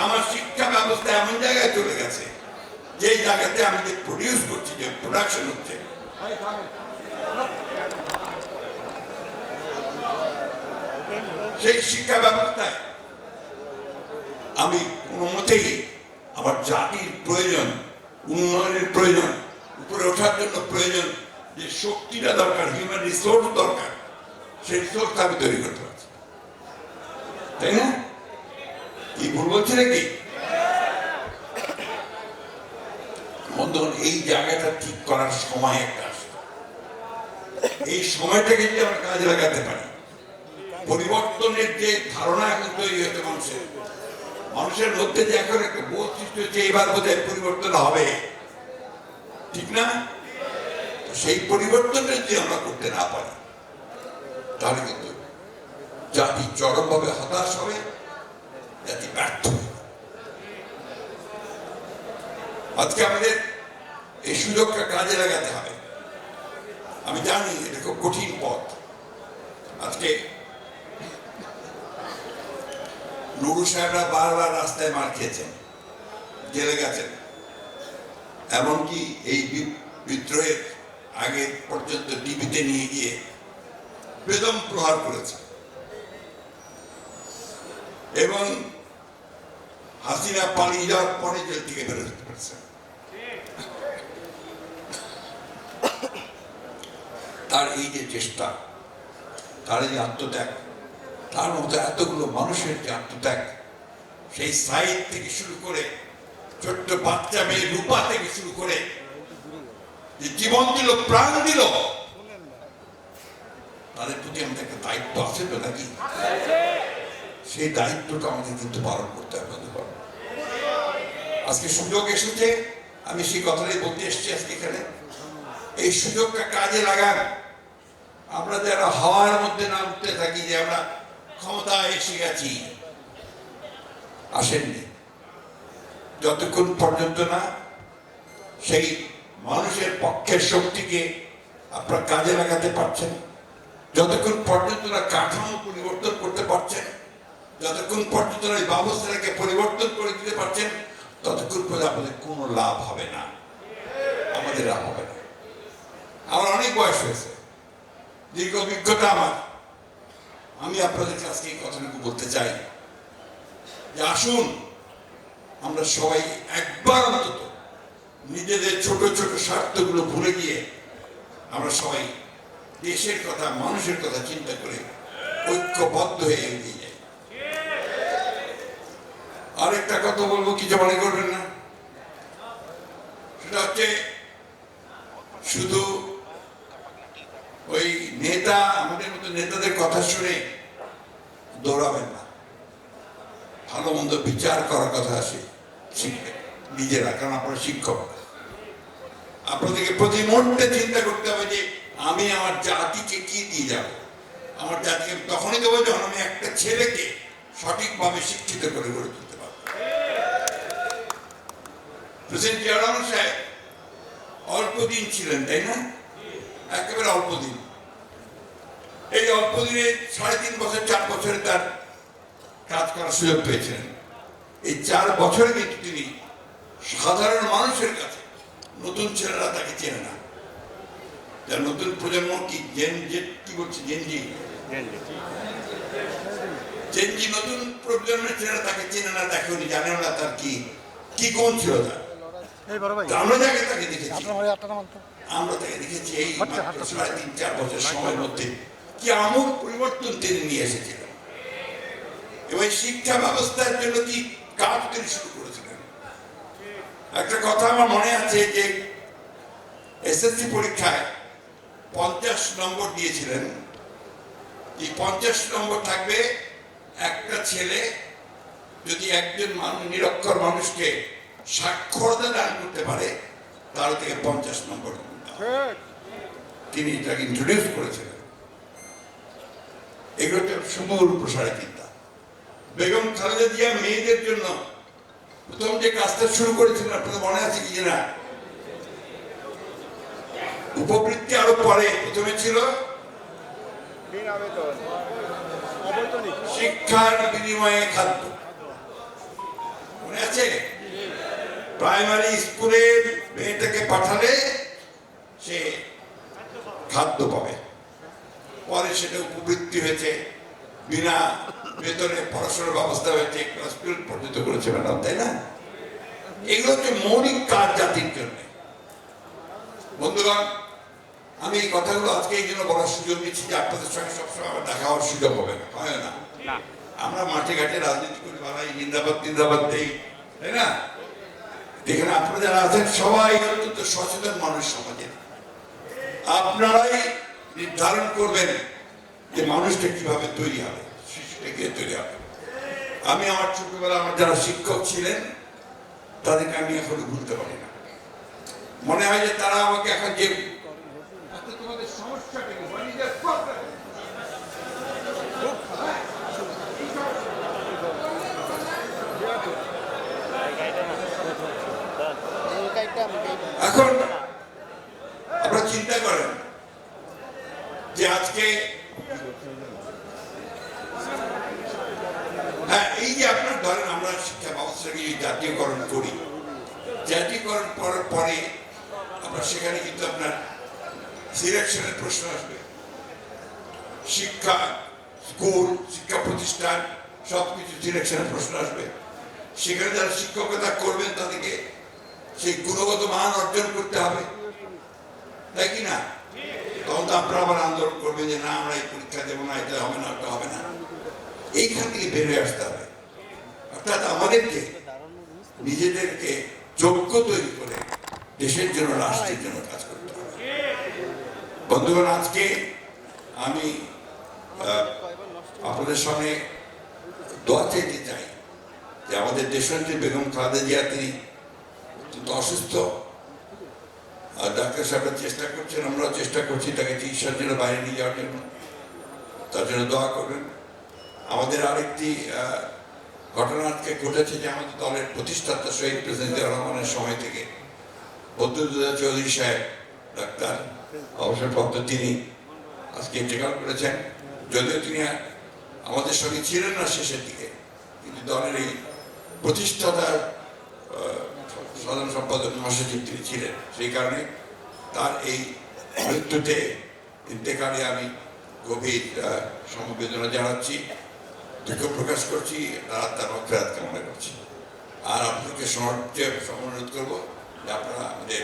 আমার শিক্ষা ব্যবস্থা এমন জায়গায় চলে গেছে যে জায়গাতে আমি যে প্রডিউস করছি, যে প্রোডাকশন হচ্ছে, সেই শিক্ষা ব্যবস্থায় আমি কোনো মতেই আমার জাতির প্রয়োজন, উন্নয়নের প্রয়োজন, উপরে ওঠার জন্য প্রয়োজন যে শক্তিটা দরকার, হিউম্যান রিসোর্স দরকার, সেই রিসোর্স আমি তৈরি করতে পারছি, তাই না? কি ভুল বলছি নাকি? বন্ধুগণ, এই জায়গাটা ঠিক করার সময় একটা আসে। এই সময়টাকে যদি আমরা কাজে লাগাতে পারি, পরিবর্তনের যে ধারণা এখন তৈরি হয়েছে মানুষের মধ্যে যে এখন একটা বোধ সৃষ্টি হচ্ছে এইবার বোধহয় পরিবর্তন হবে, ঠিক না? সেই পরিবর্তনটা যদি আমরা করতে না পারি তাহলে কিন্তু জাতি চরমভাবে হতাশ হবে, জাতি ব্যর্থ হবে। আজকে আমাদের এই সুযোগটা কাজে লাগাতে হবে। আমি জানি এটা খুব কঠিন পথ। আজকে নুরু সাহেবরা বারবার রাস্তায় মার খেয়েছেন, জেলে গেছেন, এমনকি এই বিদ্রোহের আগে পর্যন্ত টিভিতে নিয়ে গিয়ে বেদম প্রহার করেছে এবং হাসিনা পালিয়ে যাওয়ার পরে জেল থেকে বেরোতে পারছে। তার এই যে চেষ্টা, তার এই আত্মত্যাগ, তার মতো এতগুলো মানুষের যে আত্মত্যাগ, সেই সাইড থেকে শুরু করে ছোট্ট বাচ্চা মেয়ে রূপা থেকে শুরু করে যে জীবন দিল, প্রাণ দিল, তাদের প্রতি আমাদের একটা দায়িত্ব আছে তো নাকি? সেই দায়িত্বটা আমাদের কিন্তু পালন করতে হবে। আজকে সুযোগ এসেছে, আমি সেই কথাটাই বলতে এসেছি আজকে এখানে। এই সুযোগটা কাজে লাগান। আমরা যারা হাওয়ার মধ্যে না উঠতে থাকি যে আমরা ক্ষমতায় এসে গেছি, আসেননি। যতক্ষণ পর্যন্ত না সেই মানুষের পক্ষের শক্তিকে আপনারা কাজে লাগাতে পারছেন, যতক্ষণ পর্যন্ত না কাঠামো পরিবর্তন করতে পারছেন, যতক্ষণ পর্যন্ত না এই ব্যবস্থাটাকে পরিবর্তন করে দিতে পারছেন, ততক্ষণ পর্যন্ত আমাদের কোনো লাভ হবে না, আমাদের লাভ হবে না। আমার অনেক বয়স হয়েছে, দীর্ঘ অভিজ্ঞতা আমার। আমি আপনাদের কাছে এই কথাটুকু বলতে চাই যে আসুন আমরা সবাই একবার অন্তত নিজেদের ছোট ছোট স্বার্থগুলো ভুলে গিয়ে আমরা সবাই দেশের কথা, মানুষের কথা চিন্তা করে ঐক্যবদ্ধ হয়ে এগিয়ে যাই। আরেকটা কথা বলবো, কিছু মনে করবেন না, সেটা হচ্ছে শুধু ওই নেতা, আমাদের মতো নেতাদের কথা শুনে দৌড়াবেন না। ভালো মন্দ বিচার করার কথা আসে, শিখবেন নিজেরা, কারণ আপনারা শিক্ষক। আপনাদেরকে প্রতি মুহূর্তে চিন্তা করতে হবে যে আমি আমার জাতিকে কি দিয়ে যাব। আমার জাতিকে তখনই দেবো যখন আমি একটা ছেলেকে সঠিকভাবে শিক্ষিত করে গড়ে তুলতে পারব। প্রেসিডেন্ট জিয়া রহমান সাহেব অল্প দিন ছিলেন, তাই না? একেবারে অল্প দিন। এই অল্প দিনে 3.5 বছর 4 বছরে তার কাজ করার সুযোগ পেয়েছিলেন। এই 4 বছরে কিন্তু তিনি সাধারণ মানুষের কাছে, নতুন ছেলেরা তাকে চেনে না, যার নতুন প্রজন্ম কি কি বলছে জেনজি, নতুন প্রজন্মের ছেলেরা তাকে চেনে না, দেখেনি, জানে না তার কি কোন ছিল তার। আমরা যাকে তাকে দেখেছি, আমরা তাকে দেখেছি এই 3.5-4 বছর সময়ের মধ্যে কি আমূল পরিবর্তন তিনি নিয়ে এসেছিলেন এবং শিক্ষা ব্যবস্থার জন্য কি কাজ তিনি শুরু করেছিলেন। একটা কথা আমার মনে আছে যে এসএসসি পরীক্ষায় 50 নম্বর দিয়েছিলেন। এই 50 নম্বর থাকবে একটা ছেলে যদি একজন নিরক্ষর মানুষকে সাক্ষরতা দান করতে পারে, তার থেকে 50 নম্বর তিনি এটাকে ইন্ট্রোডিউস করেছিলেন। এগুলো তো সুদূর প্রসারী চিন্তা। বেগম খালেদা জিয়া মেয়েদের জন্য প্রথম যে কাজটা শুরু করেছিলেন, আপনাদের মনে আছে কি না? উপবৃত্তি আরো পরে, প্রথমে ছিল শিক্ষার বিনিময়ে খাদ্য। আছে? প্রাইমারি স্কুলে মেয়েটাকে পাঠালে সে খাদ্য পাবে, পরে সেটা উপবৃত্তি হয়েছে, বিনা বেতনে পড়াশোনার ব্যবস্থা হয়েছে, ক্লাস 12 পর্যন্ত করেছে ম্যাডাম, তাই না? এগুলো হচ্ছে মৌলিক কাজ জাতির জন্য। বন্ধুগণ, আমি এই কথাগুলো আজকে এই জন্য বলার সুযোগ নিচ্ছি যে আপনাদের সঙ্গে সবসময় আমার দেখা হওয়ার সুযোগ হবে না, হয় না? আমরা মাঠে ঘাটে রাজনীতি করি, বাড়াই জিন্দাবাদ জিন্দাবাদ দেই, তাই না? এখানে আপনারা যারা আছেন সবাই অত্যন্ত সচেতন মানুষ সমাজের। আপনারাই নির্ধারণ করবেন যে মানুষটা কিভাবে তৈরি হবে, শিশুটা কিভাবে তৈরি হবে। আমি আমার ছোটবেলা আমার যারা শিক্ষক ছিলেন তাদেরকে আমি এখনো ভুলতে পারি না। মনে হয় যে তারা আমাকে এখন যে তোমাদের সমস্যাটা কি, what is your problem? এখন আপনারা চিন্তা করেন যে আজকে হ্যাঁ, এই যে আপনার ধরেন আমরা শিক্ষা ব্যবস্থাকে জাতীয়করণ করি, জাতীয়করণ করার পরে আপনার সেখানে কিন্তু আপনার সিলেকশনের প্রশ্ন আসবে। শিক্ষা, স্কুল, শিক্ষা প্রতিষ্ঠান সবকিছু সিলেকশনের প্রশ্ন আসবে। সেখানে যারা শিক্ষকতা করবেন তাদেরকে সেই গুণগত মান অর্জন করতে হবে, তাই কি না? তখন তো আপনারা আবার আন্দোলন করবেন যে না আমরা এই পরীক্ষা দেবো না, এটা হবে না, ওটা হবে না। এইখান থেকে বেরিয়ে আসতে হবে। অর্থাৎ আমাদেরকে নিজেদেরকে যোগ্য তৈরি করে দেশের জন্য, রাষ্ট্রের জন্য কাজ করতে হবে। বন্ধুগণ, আজকে আমি আপনাদের সামনে দোয়া চাইতে চাই যে আমাদের দেশনেত্রী বেগম খালেদা জিয়া তিনি অত্যন্ত অসুস্থ, আর ডাক্তার সাহেবরা চেষ্টা করছেন, আমরাও চেষ্টা করছি তাকে চিকিৎসার জন্য বাইরে নিয়ে যাওয়ার জন্য, তার জন্য দোয়া করবেন। আমাদের আরেকটি ঘটনা আজকে ঘটেছে যে আমাদের দলের প্রতিষ্ঠাতা শহীদ প্রেসিডেন্ট জিয়াউর রহমানের সময় থেকে বদরুদ্দোজা চৌধুরী সাহেব ডাক্তার অবসরপ্রাপ্ত, তিনি আজকে ইন্তেকাল করেছেন। যদিও তিনি আমাদের সঙ্গে ছিলেন না শেষের দিকে, কিন্তু দলের এই প্রতিষ্ঠাতার সাধারণ সম্পাদক মহাসচিব তিনি ছিলেন। সেই কারণে তার এই মৃত্যুতে, ইন্তেকালে আমি গভীর সমবেদনা জানাচ্ছি, দুঃখ প্রকাশ করছি, তার অক্ষরাত কামনা করছি। আর আপনাকে অনুরোধ করবো যে আপনারা আমাদের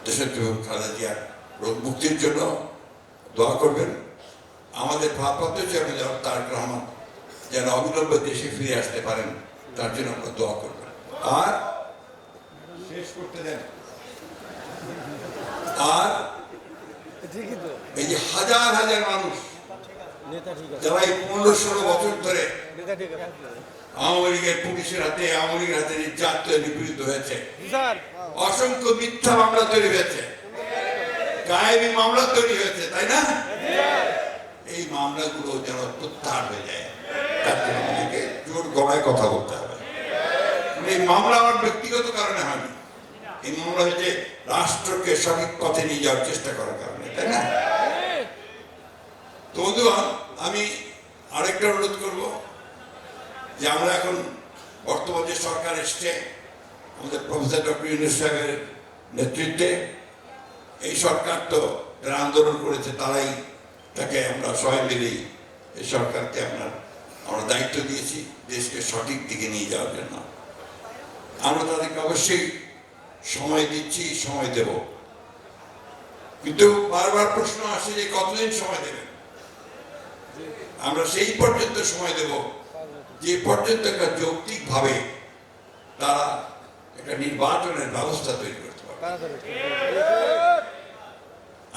দেশের খালেদা জিয়ার রোগ মুক্তির জন্য দোয়া করবেন। আমাদের ভারপ্রাপ্ত চেয়ারম্যান তারেক রহমান যেন অবিলম্বে দেশে ফিরে আসতে পারেন, তার জন্য আমরা দোয়া করবেন। আর শেষ করতে দেন, আর এই যে হাজার হাজার মানুষ যারা এই 15-16 বছর ধরে আওয়ামী লীগের পুলিশের হাতে, আওয়ামী লীগের হাতে নির্যাতিত নিপীড়িত হয়েছে, অসংখ্য মিথ্যা মামলা তৈরি হয়েছে, গায়েবী মামলা তৈরি হয়েছে, তাই না? এই মামলাগুলো যেন প্রত্যাহার হয়ে যায়, তার জন্য আমাদেরকে জোর গলায় কথা বলতে হবে। এই মামলা আমার ব্যক্তিগত কারণে হয়নি, এই মামলা হচ্ছে রাষ্ট্রকে সঠিক পথে নিয়ে যাওয়ার চেষ্টা করার কারণে, তাই না? তো বন্ধুগণ, আমি আরেকটা অনুরোধ করব যে আমরা এখন বর্তমান যে সরকার এসছে আমাদের প্রফেসর ডক্টর ইউনূস সাহেবের নেতৃত্বে, এই সরকার তো যারা আন্দোলন করেছে তারাই তাকে আমরা সবাই মিলেই এই সরকারকে আমরা দায়িত্ব দিয়েছি দেশকে সঠিক দিকে নিয়ে যাওয়ার জন্য। আমরা তাদেরকে অবশ্যই সময় দিচ্ছি, সময় দেব, কিন্তু বারবার প্রশ্ন আসে যে কতদিন সময় দেবেন। আমরা সেই পর্যন্ত সময় দেব যে পর্যন্ত একটা যৌক্তিকভাবে তারা একটা নির্বাচনের ব্যবস্থা তৈরি করতে পারবে।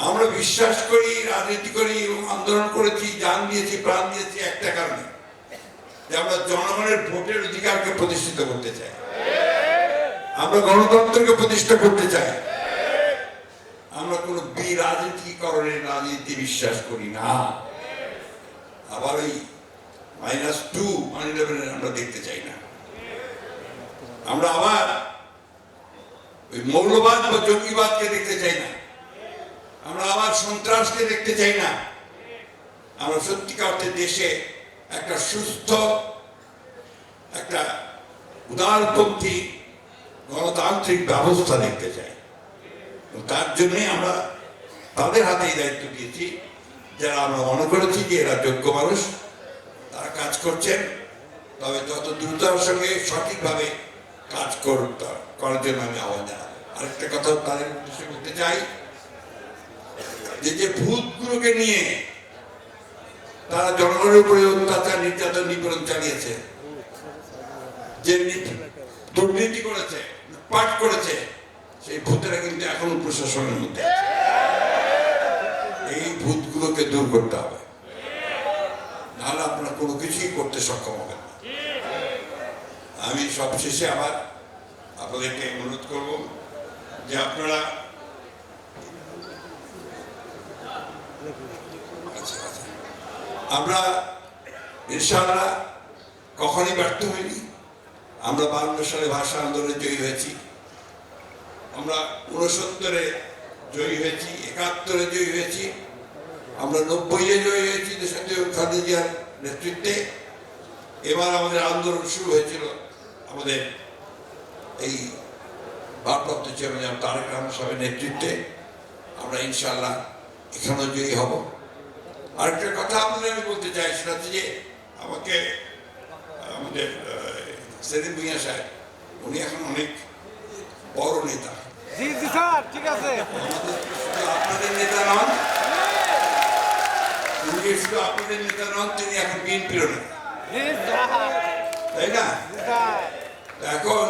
আমরা বিশ্বাস করি, রাজনীতি করি এবং আন্দোলন করেছি, জান দিয়েছি, প্রাণ দিয়েছি একটা কারণে, যে আমরা জনগণের ভোটের অধিকারকে প্রতিষ্ঠিত করতে চাই, আমরা গণতন্ত্রকে প্রতিষ্ঠা করতে চাই। আমরা কোন বিরাজনীতিকরণের রাজনীতি বিশ্বাস করি না। আবার ওই -2 -11 আমরা দেখতে চাই না। আমরা আবার ওই মৌলবাদ বা জঙ্গিবাদকে দেখতে চাই না। আমরা আবার সন্ত্রাসকে দেখতে চাই না। আমরা সত্যিকার অর্থে দেশে একটা সুস্থ, একটা উদারপন্থী গণতান্ত্রিক ব্যবস্থা দেখতে চাই। তার জন্যই আমরা তাদের হাতে এই দায়িত্ব দিয়েছি, যারা আমরা মনে করেছি যে এরা যোগ্য মানুষ, তারা কাজ করছেন। তবে যত দ্রুততার সঙ্গে সঠিকভাবে কাজ করার জন্য আমি আহ্বান জানাবো। আরেকটা কথা তাদের উদ্দেশ্যে বলতে চাই, যে ভূতগুলোকে নিয়ে তারা জনগণের উপরে অত্যাচার, নির্যাতন, নিপীড়ন চালিয়েছে, যে দুর্নীতি করেছে, লুটপাট করেছে, সেই ভূতেরা কিন্তু এখনো প্রশাসনের মধ্যে আছে। এই ভূতগুলোকে দূর করতে হবে, নাহলে আপনারা কোনো কিছুই করতে সক্ষম হবেন না। আমি সবশেষে আবার আপনাদেরকে অনুরোধ করব যে আপনারা আমরা ইনশাআল্লাহ কখনই ব্যর্থ হইনি। আমরা 52 সালে ভাষা আন্দোলনে জয়ী হয়েছি, আমরা 69-এ জয়ী হয়েছি, 71-এ জয়ী হয়েছি, আমরা 90-এ জয়ী হয়েছি দেশাত্মীয় খালেদা জিয়ার নেতৃত্বে। এবার আমাদের আন্দোলন শুরু হয়েছিল আমাদের এই ভারপ্রাপ্ত চেয়ারম্যান তারেক রহমান সাহেবের নেতৃত্বে। আমরা ইনশাআল্লাহ এখানেও জয়ী হব। আরেকটা কথা আপনাদের আমি বলতে চাই, সেটা হচ্ছে যে আমাকে আমাদের সেলিম ভুঁইয়া সাহেব, উনি এখন অনেক বড় নেতা। ঠিক আছে, আপনাদের নেতা নন, উনি শুধু আপনাদের নেতা নন, তিনি এখন বিএনপির নেতা, তাই না? এখন